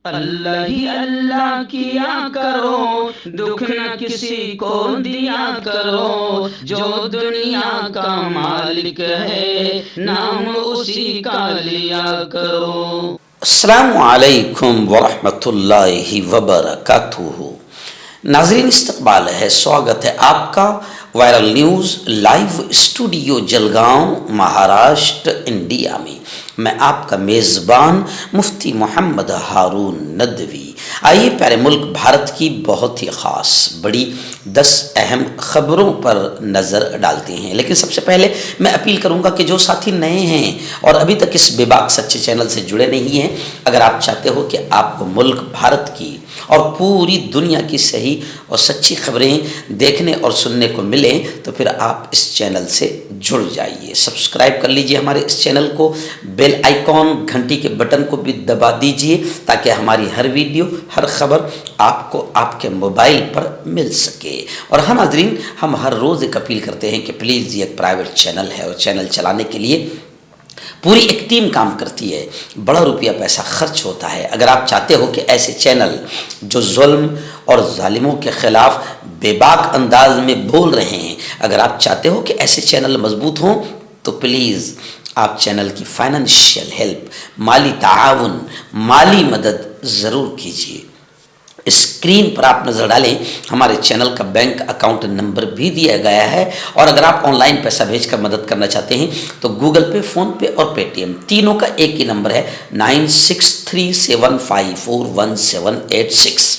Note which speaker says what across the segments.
Speaker 1: اللہ ہی اللہ کیا کرو، دکھ نہ کسی کو دیا کرو، جو دنیا کا مالک ہے نام اسی کا لیا کرو۔
Speaker 2: السلام علیکم ورحمۃ اللہ وبرکاتہ۔ ناظرین، استقبال ہے، سواگت ہے آپ کا viral news live studio Jalgaon, Maharashtra, India میں۔ میں آپ کا میزبان مفتی محمد ہارون ندوی۔ آئیے پیارے ملک بھارت کی بہت ہی خاص بڑی 10 اہم خبروں پر نظر ڈالتے ہیں، لیکن سب سے پہلے میں اپیل کروں گا کہ جو ساتھی نئے ہیں اور ابھی تک اس بے باک سچے چینل سے جڑے نہیں ہیں، اگر آپ چاہتے ہو کہ آپ کو ملک بھارت کی اور پوری دنیا کی صحیح اور سچی خبریں دیکھنے اور سننے کو ملیں تو پھر آپ اس چینل سے جڑ جائیے، سبسکرائب کر لیجئے ہمارے اس چینل کو، بیل آئیکن گھنٹی کے بٹن کو بھی دبا دیجئے تاکہ ہماری ہر ویڈیو، ہر خبر آپ کو آپ کے موبائل پر مل سکے۔ اور ہاں ناظرین، ہم ہر روز ایک اپیل کرتے ہیں کہ پلیز یہ ایک پرائیویٹ چینل ہے اور چینل چلانے کے لیے پوری ایک ٹیم کام کرتی ہے، بڑا روپیہ پیسہ خرچ ہوتا ہے۔ اگر آپ چاہتے ہو کہ ایسے چینل جو ظلم اور ظالموں کے خلاف بے باک انداز میں بول رہے ہیں، اگر آپ چاہتے ہو کہ ایسے چینل مضبوط ہوں تو پلیز آپ چینل کی فائنینشیل ہیلپ، مالی تعاون، مالی مدد ضرور کیجیے۔ اسکرین پر آپ نظر ڈالیں، ہمارے چینل کا بینک اکاؤنٹ نمبر بھی دیا گیا ہے، اور اگر آپ آن لائن پیسہ بھیج کر مدد کرنا چاہتے ہیں تو گوگل پے، فون پے اور پے ٹی ایم تینوں کا ایک ہی نمبر ہے 9637541786۔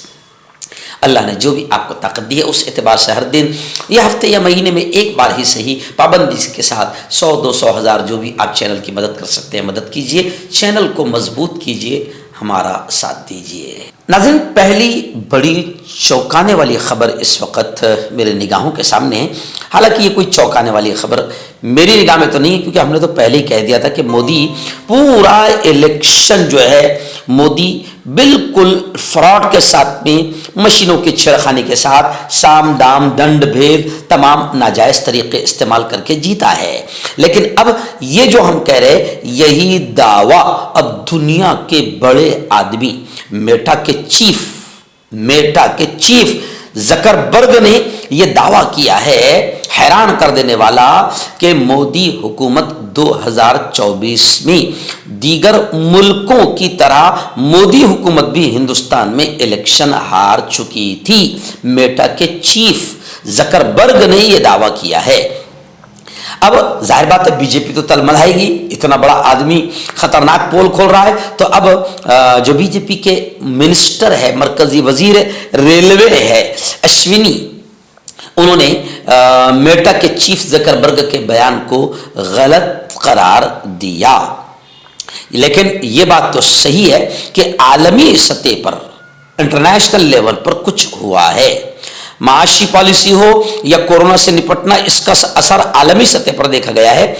Speaker 2: اللہ نے جو بھی آپ کو طاقت دی ہے اس اعتبار سے ہر دن یا ہفتے یا مہینے میں ایک بار ہی صحیح پابندی کے ساتھ 100، 200، 1000 جو بھی آپ چینل کی مدد کر سکتے ہیں مدد کیجئے، چینل کو مضبوط کیجئے، ہمارا ساتھ دیجئے۔ ناظرین، پہلی بڑی چونکانے والی خبر اس وقت میرے نگاہوں کے سامنے ہے۔ حالانکہ یہ کوئی چونکانے والی خبر میری نگاہ میں تو نہیں ہے، کیونکہ ہم نے تو پہلے ہی کہہ دیا تھا کہ مودی پورا الیکشن جو ہے مودی بالکل فراڈ کے ساتھ میں، مشینوں کے چھڑخانے کے ساتھ، سام دام دنڈ بھید تمام ناجائز طریقے استعمال کر کے جیتا ہے۔ لیکن اب یہ جو ہم کہہ رہے، یہی دعویٰ اب دنیا کے بڑے آدمی میٹا کے چیف زکربرگ نے یہ دعویٰ کیا ہے، حیران کر دینے والا، کہ مودی حکومت 2024 میں دیگر ملکوں کی طرح مودی حکومت بھی ہندوستان میں الیکشن ہار چکی تھی۔ میٹا کے چیف زکربرگ نے یہ دعویٰ کیا ہے۔ اب ظاہر بات ہے بی جے پی تو تل ملائے گی، اتنا بڑا آدمی خطرناک پول کھول رہا ہے، تو اب جو بی جے پی کے منسٹر ہے، مرکزی وزیر ریلوے ہے اشونی، انہوں نے میٹا کے چیف زکربرگ کے بیان کو غلط قرار دیا۔ لیکن یہ بات تو صحیح ہے کہ عالمی سطح پر، انٹرنیشنل لیول پر کچھ ہوا ہے۔ معاشی پالیسی ہو یا کورونا سے نپٹنا، اس کا اثر عالمی سطح پر دیکھا گیا ہے،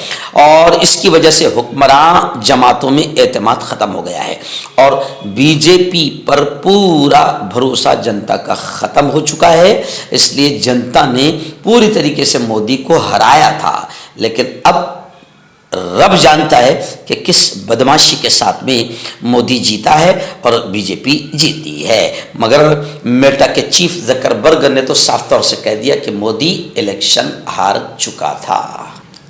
Speaker 2: اور اس کی وجہ سے حکمراں جماعتوں میں اعتماد ختم ہو گیا ہے، اور بی جے پی پر پورا بھروسہ جنتا کا ختم ہو چکا ہے۔ اس لیے جنتا نے پوری طریقے سے مودی کو ہرایا تھا، لیکن اب رب جانتا ہے کہ کس بدماشی کے ساتھ میں مودی جیتا ہے اور بی جے پی جیتی ہے، مگر میٹا کے چیف زکربرگ نے تو صاف طور سے کہہ دیا کہ مودی الیکشن ہار چکا تھا۔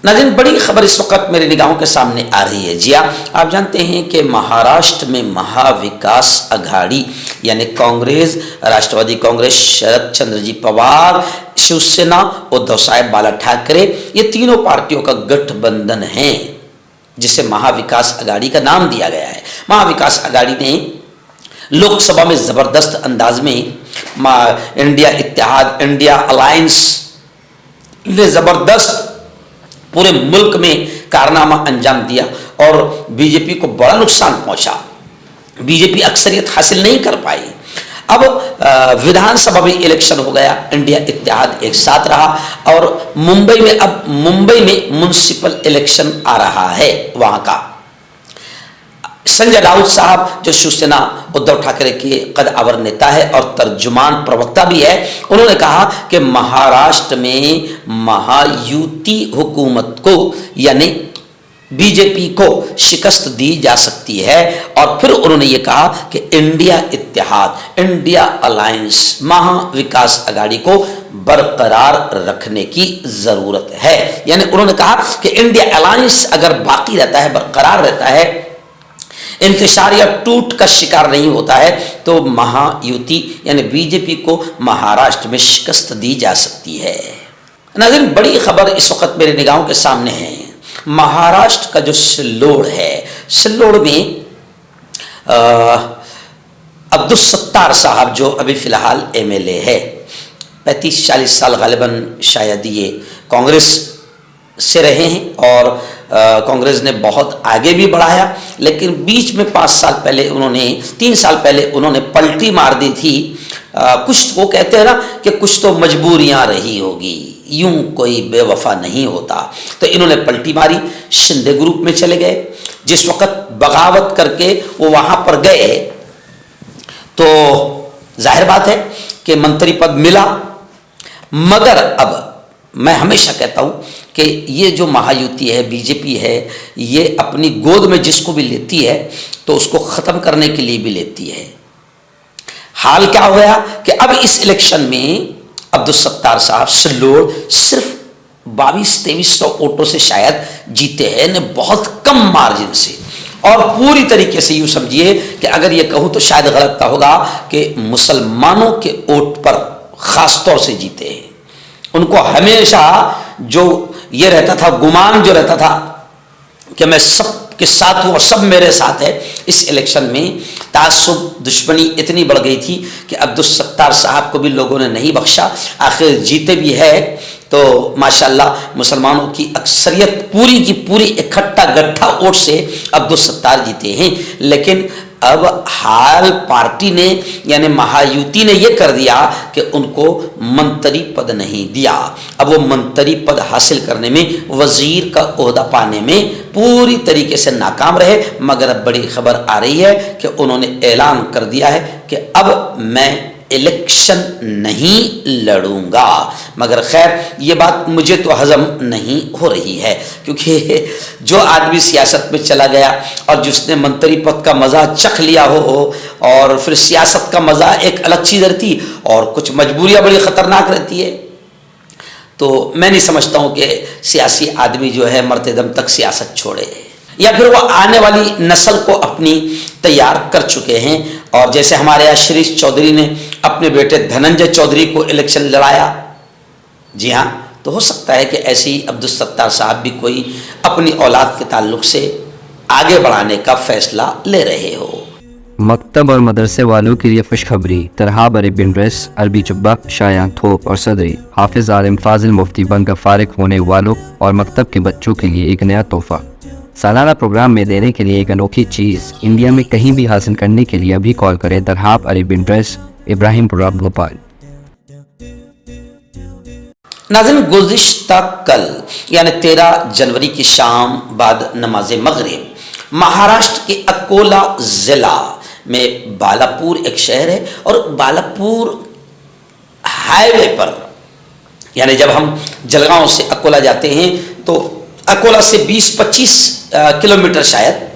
Speaker 2: ناظرین، بڑی خبر اس وقت میرے نگاہوں کے سامنے آ رہی ہے۔ جی ہاں، آپ جانتے ہیں کہ مہاراشٹر میں مہا وکاس اگھاڑی یعنی کانگریس، راشٹروادی کانگریس، شرد چندر جی پوار، شیو سینا، ادھو صاحب بالا ٹھاکرے، یہ تینوں پارٹیوں کا گٹھ بندھن ہے، جسے مہا وکاس اگھاڑی کا نام دیا گیا ہے۔ مہا وکاس اگھاڑی نے لوک سبھا میں زبردست انداز میں انڈیا اتحاد، انڈیا الائنس نے زبردست پورے ملک میں کارنامہ انجام دیا، اور بی جے پی کو بڑا نقصان پہنچا، بی جے پی اکثریت حاصل نہیں کر پائی۔ اب ودھان سبھا میں الیکشن ہو گیا، انڈیا اتحاد ایک ساتھ رہا، اور ممبئی میں میونسپل الیکشن آ رہا ہے وہاں کا۔ سنجے راؤت صاحب جو شیو سینا ادھو ٹھاکرے کے قد آور نیتا ہے اور ترجمان پروکتا بھی ہے، انہوں نے کہا کہ مہاراشٹر میں مہایوتی حکومت کو، یعنی بی جے پی کو شکست دی جا سکتی ہے. اور پھر انہوں نے یہ کہا کہ انڈیا اتحاد، انڈیا الائنس، مہا وکاس اگاڑی کو برقرار رکھنے کی ضرورت ہے. یعنی انہوں نے کہا کہ انڈیا الائنس اگر باقی رہتا ہے، برقرار رہتا ہے، انتشار یا ٹوٹ کا شکار نہیں ہوتا ہے، تو مہا یوتی یعنی بی جے پی کو مہاراشٹر میں شکست دی جا سکتی ہے. ناظرین، بڑی خبر اس وقت میرے نگاہوں کے سامنے ہے. مہاراشٹر کا جو سلوڑ ہے، سلوڑ میں عبدالستار صاحب جو ابھی فی الحال ایم ایل اے ہے، 35-40 سال غالباً شاید یہ کانگریس سے رہے ہیں اور کانگریس نے بہت آگے بھی بڑھایا، لیکن بیچ میں 5 سال پہلے 3 سال پہلے انہوں نے پلٹی مار دی تھی. کچھ وہ کہتے ہیں نا کہ کچھ تو مجبوریاں رہی ہوگی، یوں کوئی بے وفا نہیں ہوتا. تو انہوں نے پلٹی ماری، شندے گروپ میں چلے گئے. جس وقت بغاوت کر کے وہ وہاں پر گئے تو ظاہر بات ہے کہ منتری پد ملا. مگر اب میں ہمیشہ کہتا ہوں کہ یہ جو مہایوتی ہے، بی جے پی ہے، یہ اپنی گود میں جس کو بھی لیتی ہے تو اس کو ختم کرنے کے لیے بھی لیتی ہے. حال کیا ہو گیا کہ اب اس الیکشن میں عبدالستار صاحب سلوڑ صرف 2200-2300 ووٹوں سے شاید جیتے ہیں، بہت کم مارجن سے. اور پوری طریقے سے یوں سمجھیے کہ اگر یہ کہوں تو شاید غلط نہ ہوگا کہ مسلمانوں کے ووٹ پر خاص طور سے جیتے ہیں. ان کو ہمیشہ جو یہ رہتا تھا، گمان جو رہتا تھا کہ میں سب کے ساتھ ہوں اور سب میرے ساتھ ہے، اس الیکشن میں تعصب دشمنی اتنی بڑھ گئی تھی کہ عبدالستار صاحب کو بھی لوگوں نے نہیں بخشا. آخر جیتے بھی ہے تو ماشاءاللہ مسلمانوں کی اکثریت پوری کی پوری اکٹھا گٹھا ووٹ سے عبدالستار جیتے ہیں. لیکن اب حال پارٹی نے یعنی مہایوتی نے یہ کر دیا کہ ان کو منتری پد نہیں دیا. اب وہ منتری پد حاصل کرنے میں، وزیر کا عہدہ پانے میں پوری طریقے سے ناکام رہے. مگر اب بڑی خبر آ رہی ہے کہ انہوں نے اعلان کر دیا ہے کہ اب میں الیکشن نہیں لڑوں گا. مگر خیر یہ بات مجھے تو ہضم نہیں ہو رہی ہے، کیونکہ جو آدمی سیاست میں چلا گیا اور جس نے منتری پد کا مزہ چکھ لیا ہو، اور پھر سیاست کا مزہ ایک الگ چیز رہتی اور کچھ مجبوریاں بڑی خطرناک رہتی ہے. تو میں نہیں سمجھتا ہوں کہ سیاسی آدمی جو ہے مرتے دم تک سیاست چھوڑے، یا پھر وہ آنے والی نسل کو اپنی تیار کر چکے ہیں. اور جیسے ہمارے یہاں شریش چودھری نے اپنے بیٹے دھننجے چودھری کو الیکشن لڑایا، جی ہاں، تو ہو سکتا ہے کہ ایسے ہی عبدالستار صاحب بھی کوئی اپنی اولاد کے تعلق سے آگے بڑھانے کا فیصلہ لے رہے ہو.
Speaker 3: مکتب اور مدرسے والوں کے لیے خوشخبری. طرحاب عربی ڈریس، عربی جبہ، شایان تھوپ اور صدری. حافظ عالم فاضل مفتی بن کر فارغ ہونے والوں اور مکتب کے بچوں کے لیے ایک نیا تحفہ. سالانہ پروگرام میں دینے کے لیے ایک انوکھی چیز. انڈیا میں کہیں بھی حاصل کرنے کے لیے ابھی کال کریں. طرحاب عربی ڈریس، ابراہیم پورہ، بھوپال.
Speaker 2: ناظرین، گزشتہ کل یعنی 13 جنوری کی شام بعد نماز مغرب مہاراشٹر کے اکولا ضلع میں بالاپور ایک شہر ہے، اور بالاپور ہائی وے پر یعنی جب ہم جلگاؤں سے اکولا جاتے ہیں تو اکولا سے 20-25 کلومیٹر شاید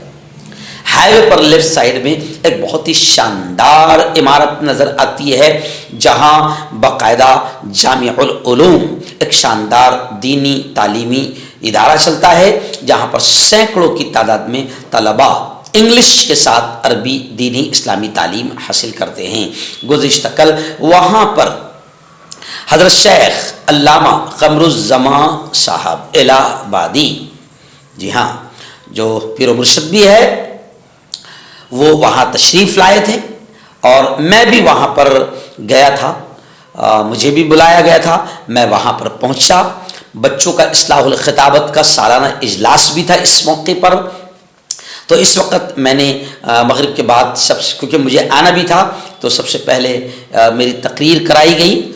Speaker 2: ہائی وے پر لیفٹ سائیڈ میں ایک بہت ہی شاندار عمارت نظر آتی ہے، جہاں باقاعدہ جامع العلوم ایک شاندار دینی تعلیمی ادارہ چلتا ہے، جہاں پر سینکڑوں کی تعداد میں طلباء انگلش کے ساتھ عربی دینی اسلامی تعلیم حاصل کرتے ہیں. گزشتہ کل وہاں پر حضرت شیخ علامہ قمر الزمان صاحب الہ آبادی، جی ہاں، جو پیر و مرشد بھی ہے، وہ وہاں تشریف لائے تھے اور میں بھی وہاں پر گیا تھا. مجھے بھی بلایا گیا تھا، میں وہاں پر پہنچا. بچوں کا اصلاح الخطابت کا سالانہ اجلاس بھی تھا اس موقع پر. تو اس وقت میں نے مغرب کے بعد کیونکہ مجھے آنا بھی تھا تو سب سے پہلے میری تقریر کرائی گئی.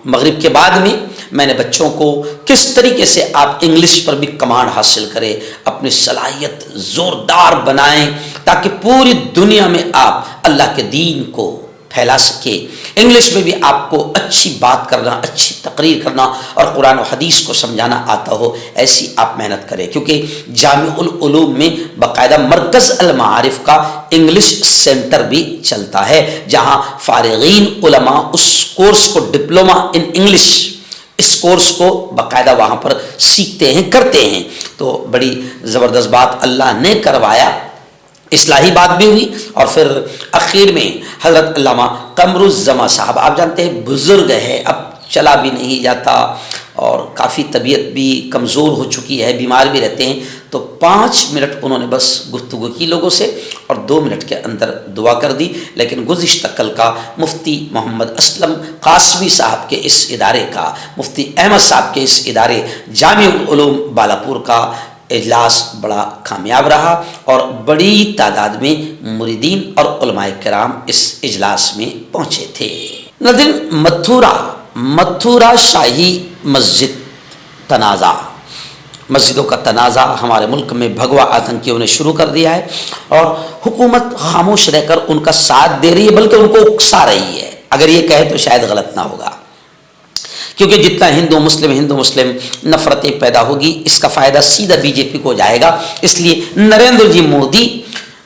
Speaker 2: مغرب کے بعد میں نے بچوں کو کس طریقے سے آپ انگلش پر بھی کمانڈ حاصل کریں، اپنی صلاحیت زوردار بنائیں، تاکہ پوری دنیا میں آپ اللہ کے دین کو پھیلا سکے، انگلش میں بھی آپ کو اچھی بات کرنا، اچھی تقریر کرنا اور قرآن و حدیث کو سمجھانا آتا ہو، ایسی آپ محنت کریں، کیونکہ جامع العلوم میں باقاعدہ مرکز المعارف کا انگلش سینٹر بھی چلتا ہے، جہاں فارغین علماء اس کورس کو ڈپلومہ ان انگلش، اس کورس کو باقاعدہ وہاں پر سیکھتے ہیں، کرتے ہیں۔ تو بڑی زبردست بات اللہ نے کروایا، اصلاحی بات بھی ہوئی، اور پھر اخیر میں حضرت علامہ قمر الزماں صاحب، آپ جانتے ہیں بزرگ ہے، اب چلا بھی نہیں جاتا اور کافی طبیعت بھی کمزور ہو چکی ہے، بیمار بھی رہتے ہیں، تو 5 منٹ انہوں نے بس گفتگو کی لوگوں سے اور 2 منٹ کے اندر دعا کر دی۔ لیکن گزشتہ کل کا مفتی محمد اسلم قاسمی صاحب کے اس ادارے کا، مفتی احمد صاحب کے اس ادارے جامع العلوم بالاپور کا اجلاس بڑا کامیاب رہا، اور بڑی تعداد میں مریدین اور علماء کرام اس اجلاس میں پہنچے تھے۔ ناظرین، متھورا شاہی مسجد تنازع، مسجدوں کا تنازع ہمارے ملک میں بھگوا آتنکیوں نے شروع کر دیا ہے، اور حکومت خاموش رہ کر ان کا ساتھ دے رہی ہے، بلکہ ان کو اکسا رہی ہے۔ اگر یہ کہے تو شاید غلط نہ ہوگا، کیونکہ جتنا ہندو مسلم نفرتیں پیدا ہوگی، اس کا فائدہ سیدھا بی جے پی کو جائے گا۔ اس لیے نریندر جی مودی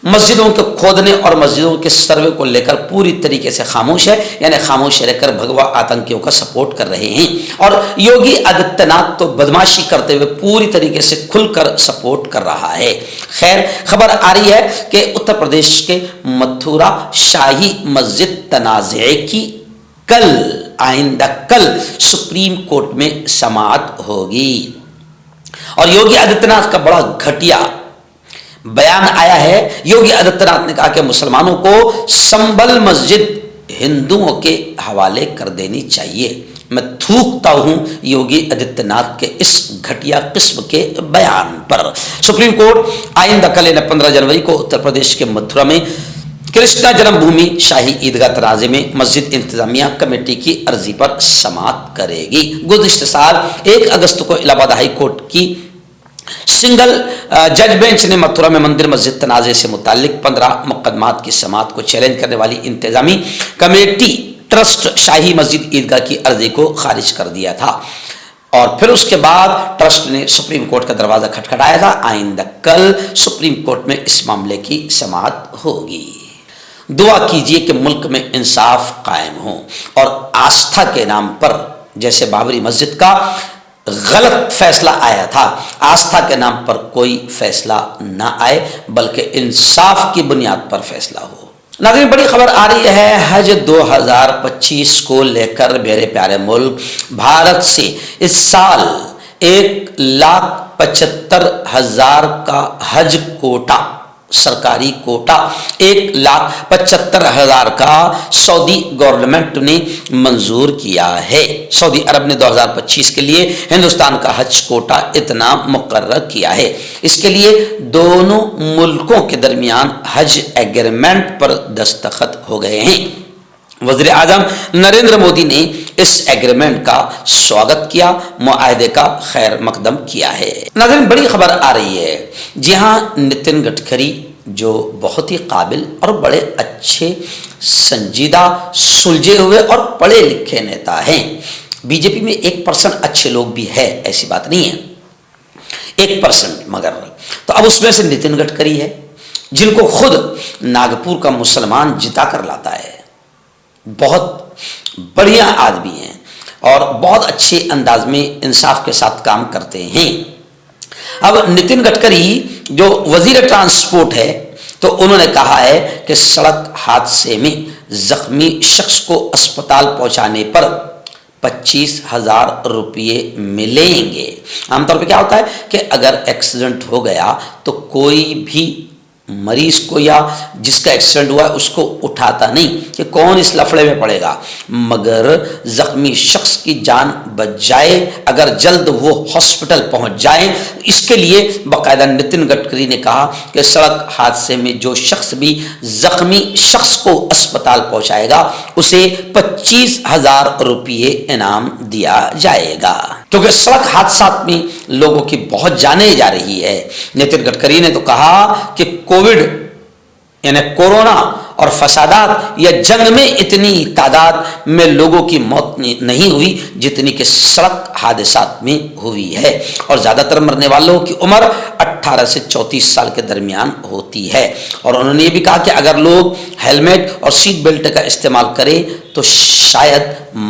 Speaker 2: مسجدوں کے کھودنے اور مسجدوں کے سروے کو لے کر پوری طریقے سے خاموش ہے، یعنی خاموش رہ کر بھگوا آتنکیوں کا سپورٹ کر رہے ہیں، اور یوگی آدتیہ ناتھ تو بدماشی کرتے ہوئے پوری طریقے سے کھل کر سپورٹ کر رہا ہے۔ خیر، خبر آ رہی ہے کہ اتر پردیش کے متھورا شاہی مسجد تنازع کی آئندہ کل سپریم کورٹ میں سماعت ہوگی، اور یوگی آدتیہ ناتھ کا بڑا گھٹیا بیان آیا ہے۔ یوگی آدتیہ ناتھ نے کہا کہ مسلمانوں کو سنبل مسجد ہندوؤں کے حوالے کر دینی چاہیے۔ میں تھوکتا ہوں یوگی آدتیہ ناتھ کے اس گھٹیا قسم کے بیان پر۔ سپریم کورٹ آئندہ کل 15 جنوری کو اتر پردیش کے متھرا میں کرشنا جنم بھومی شاہی عیدگاہ تنازع میں مسجد انتظامیہ کمیٹی کی عرضی پر سماعت کرے گی۔ گزشتہ سال 1 اگست کو الہ آباد ہائی کورٹ کی سنگل جج بینچ نے متھرا میں مندر مسجد تنازع سے متعلق 15 مقدمات کی سماعت کو چیلنج کرنے والی انتظامی کمیٹی ٹرسٹ شاہی مسجد عیدگاہ کی عرضی کو خارج کر دیا تھا، اور پھر اس کے بعد ٹرسٹ نے سپریم کورٹ کا دروازہ کھٹکھٹایا تھا۔ آئندہ کل سپریم کورٹ میں اس معاملے کی سماعت ہوگی۔ دعا کیجئے کہ ملک میں انصاف قائم ہو، اور آستھا کے نام پر جیسے بابری مسجد کا غلط فیصلہ آیا تھا، آستھا کے نام پر کوئی فیصلہ نہ آئے، بلکہ انصاف کی بنیاد پر فیصلہ ہو۔ ناظرین، بڑی خبر آ رہی ہے حج 2025 کو لے کر میرے پیارے ملک بھارت سے اس سال 1,75,000 کا حج کوٹا، سرکاری کوٹا 1,75,000 کا سعودی گورنمنٹ نے منظور کیا ہے۔ سعودی عرب نے 2025 کے لیے ہندوستان کا حج کوٹا اتنا مقرر کیا ہے۔ اس کے لیے دونوں ملکوں کے درمیان حج ایگریمنٹ پر دستخط ہو گئے ہیں۔ وزیر اعظم نریندر مودی نے اس ایگریمنٹ کا سواگت کیا، معاہدے کا خیر مقدم کیا ہے۔ ناظرین، بڑی خبر آ رہی ہے، جی ہاں، نتن گڈکری جو بہت ہی قابل اور بڑے اچھے، سنجیدہ، سلجھے ہوئے اور پڑھے لکھے نیتا ہیں۔ بی جے پی میں 1% اچھے لوگ بھی ہے، ایسی بات نہیں ہے، 1%، مگر تو اب اس میں سے نتن گڈکری ہے، جن کو خود ناگپور کا مسلمان جتا کر لاتا ہے، بہت بڑھیا آدمی ہیں اور بہت اچھے انداز میں انصاف کے ساتھ کام کرتے ہیں۔ اب نتن گڈکری جو وزیر ٹرانسپورٹ ہے، تو انہوں نے کہا ہے کہ سڑک حادثے میں زخمی شخص کو اسپتال پہنچانے پر 25,000 روپے ملیں گے۔ عام طور پہ کیا ہوتا ہے کہ اگر ایکسیڈنٹ ہو گیا تو کوئی بھی مریض کو یا جس کا ایکسیڈنٹ ہوا ہے اس کو اٹھاتا نہیں کہ کون اس لفڑے میں پڑے گا، مگر زخمی شخص کی جان بچ جائے، اگر جلد وہ ہاسپٹل پہنچ جائے، اس کے لیے باقاعدہ نتن گڈکری نے کہا کہ سڑک حادثے میں جو شخص بھی زخمی شخص کو اسپتال پہنچائے گا اسے 25,000 روپے انعام دیا جائے گا، کیونکہ سڑک حادثات میں لوگوں کی بہت جانیں جا رہی ہے۔ نتن گڈکری نے تو کہا کہ کووڈ یعنی کورونا اور فسادات یا جنگ میں اتنی تعداد میں لوگوں کی موت نہیں ہوئی جتنی کہ سڑک حادثات میں ہوئی ہے، اور زیادہ تر مرنے والوں کی عمر 18 سے 34 سال کے درمیان ہوتی ہے۔ اور انہوں نے یہ بھی کہا کہ اگر لوگ ہیلمٹ اور سیٹ بیلٹ کا استعمال کریں تو شاید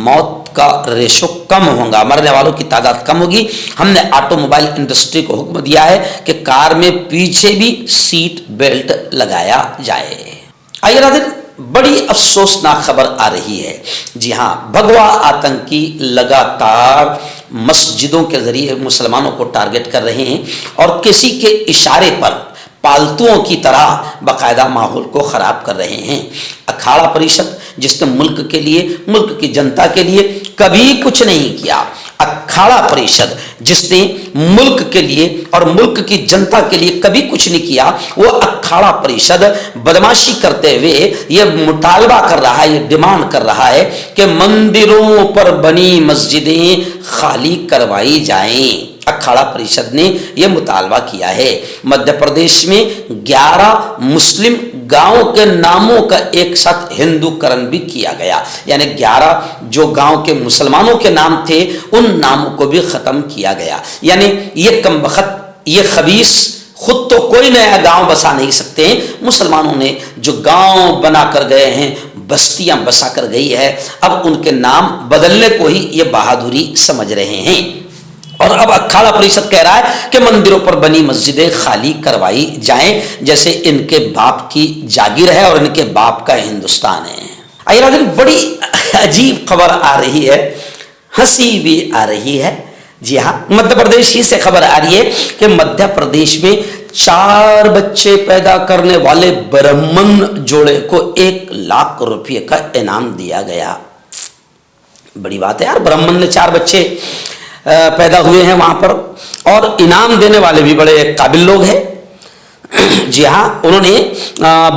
Speaker 2: موت کا ریشو کم ہوگا، مرنے والوں کی تعداد کم ہوگی۔ ہم نے آٹو موبائل انڈسٹری کو حکم دیا ہے کہ کار میں پیچھے بھی سیٹ بیلٹ لگایا جائے۔ آئیے ناظرین، بڑی افسوسناک خبر آ رہی ہے۔ جی ہاں، بھگوا آتنکی لگاتار مسجدوں کے ذریعے مسلمانوں کو ٹارگٹ کر رہے ہیں اور کسی کے اشارے پر پالتوؤں کی طرح باقاعدہ ماحول کو خراب کر رہے ہیں۔ اکھاڑا پریشد جس نے ملک کے لیے، ملک کی جنتا کے لیے کبھی کچھ نہیں کیا، اکھاڑا پریشد جس نے ملک کے لیے اور ملک کی جنتا کے لیے کبھی کچھ نہیں کیا، وہ اکھاڑا پریشد بدماشی کرتے ہوئے یہ مطالبہ کر رہا ہے، یہ ڈیمانڈ کر رہا ہے کہ مندروں پر بنی مسجدیں خالی کروائی جائیں۔ اکھاڑا پریشد نے یہ مطالبہ کیا ہے۔ مدھیہ پردیش میں 11 مسلم گاؤں کے ناموں کا ایک ساتھ ہندو کرن بھی کیا گیا، یعنی 11 جو گاؤں کے مسلمانوں کے نام تھے ان ناموں کو بھی ختم کیا گیا۔ یعنی یہ کمبخت، یہ خبیث خود تو کوئی نیا گاؤں بسا نہیں سکتے ہیں، مسلمانوں نے جو گاؤں بنا کر گئے ہیں، بستیاں بسا کر گئی ہے، اب ان کے نام بدلنے کو ہی یہ بہادری سمجھ رہے ہیں۔ اور اب اکھاڑا پریشد کہہ رہا ہے کہ مندروں پر بنی مسجدیں خالی کروائی جائیں جیسے ان کے باپ کی جاگیر ہے اور ان کے باپ کا ہندوستان ہے۔ آئیے ناظرین، بڑی عجیب خبر آ رہی ہے، ہنسی بھی آ رہی ہے۔ جی ہاں، مدھیہ پردیش ہی سے خبر آ رہی ہے کہ مدھیہ پردیش میں 4 بچے پیدا کرنے والے برہمن جوڑے کو 1 لاکھ روپے کا انعام دیا گیا۔ بڑی بات ہے یار، برہمن نے 4 بچے پیدا ہوئے ہیں وہاں پر، اور انعام دینے والے بھی بڑے قابل لوگ ہیں۔ جی ہاں، انہوں نے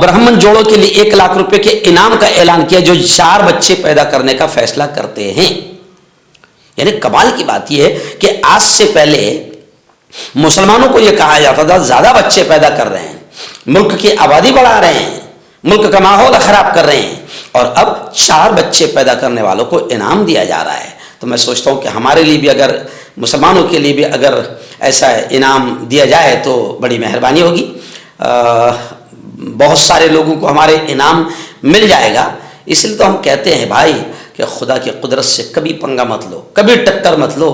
Speaker 2: برہمن جوڑوں کے لیے 1 لاکھ روپے کے انعام کا اعلان کیا جو 4 بچے پیدا کرنے کا فیصلہ کرتے ہیں۔ یعنی کمال کی بات یہ ہے کہ آج سے پہلے مسلمانوں کو یہ کہا جاتا تھا زیادہ بچے پیدا کر رہے ہیں، ملک کی آبادی بڑھا رہے ہیں، ملک کا ماحول خراب کر رہے ہیں، اور اب 4 بچے پیدا کرنے والوں کو انعام دیا جا رہا ہے۔ تو میں سوچتا ہوں کہ ہمارے لیے بھی، اگر مسلمانوں کے لیے بھی اگر ایسا انعام دیا جائے تو بڑی مہربانی ہوگی، بہت سارے لوگوں کو ہمارے انعام مل جائے گا۔ اس لیے تو ہم کہتے ہیں بھائی کہ خدا کی قدرت سے کبھی پنگا مت لو، کبھی ٹکر مت لو۔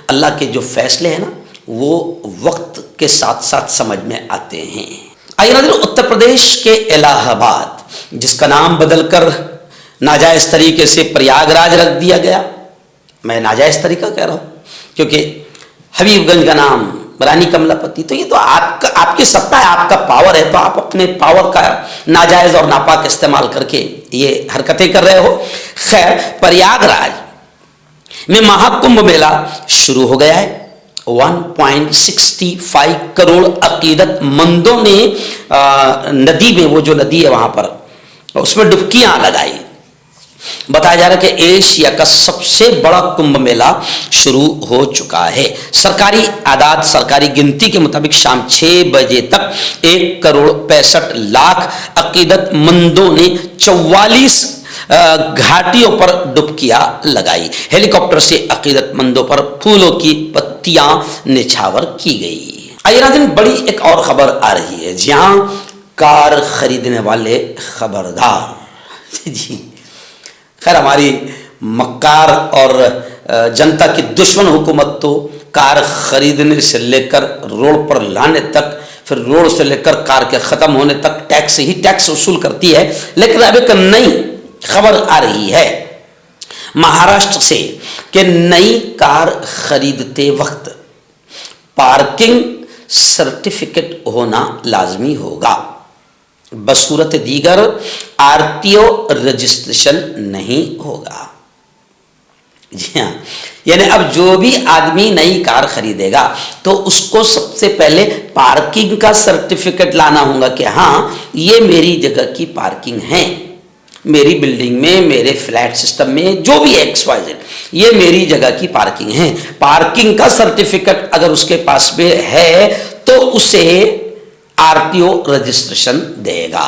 Speaker 2: اللہ کے جو فیصلے ہیں نا وہ وقت کے ساتھ ساتھ سمجھ میں آتے ہیں۔ آئیے ناظرین، اتر پردیش کے الہ آباد جس کا نام بدل کر ناجائز طریقے سے پریاگ راج رکھ دیا گیا، میں ناجائز طریقہ کہہ رہا ہوں کیونکہ حبیب گنج کا نام رانی کملا پتی، تو یہ تو آپ کی ستا ہے، آپ کا پاور ہے، تو آپ اپنے پاور کا ناجائز اور ناپاک استعمال کر کے یہ حرکتیں کر رہے ہو۔ خیر، پریاگ راج میں مہا کمبھ میلہ شروع ہو گیا ہے۔ 1.65 کروڑ عقیدت مندوں نے ندی میں، وہ جو ندی ہے وہاں پر، اس میں ڈبکیاں لگائی۔ بتایا جا رہا ہے کہ ایشیا کا سب سے بڑا کمبھ میلہ شروع ہو چکا ہے۔ سرکاری اعداد، سرکاری گنتی کے مطابق شام 6 بجے تک 1 کروڑ 65 لاکھ عقیدت مندوں نے 44 گھاٹیوں پر ڈبکیاں لگائی۔ ہیلی کاپٹر سے عقیدت مندوں پر پھولوں کی پتیاں نچھاور کی گئی۔ آئیے ناظرین، بڑی ایک اور خبر آ رہی ہے، جہاں کار خریدنے والے خبردار۔ جی خیر، ہماری مکار اور جنتا کی دشمن حکومت تو کار خریدنے سے لے کر روڈ پر لانے تک، پھر روڈ سے لے کر کار کے ختم ہونے تک ٹیکس ہی ٹیکس وصول کرتی ہے۔ لیکن اب ایک نئی خبر آ رہی ہے مہاراشٹر سے کہ نئی کار خریدتے وقت پارکنگ سرٹیفکیٹ ہونا لازمی ہوگا، بصورت دیگر RTO رجسٹریشن نہیں ہوگا۔ جی ہاں، یعنی اب جو بھی آدمی نئی کار خریدے گا تو اس کو سب سے پہلے پارکنگ کا سرٹیفکیٹ لانا ہوگا کہ ہاں یہ میری جگہ کی پارکنگ ہے، میری بلڈنگ میں، میرے فلیٹ سسٹم میں، جو بھی XYZ، یہ میری جگہ کی پارکنگ ہے۔ پارکنگ کا سرٹیفکیٹ اگر اس کے پاس میں ہے تو اسے RTO رجسٹریشن دے گا۔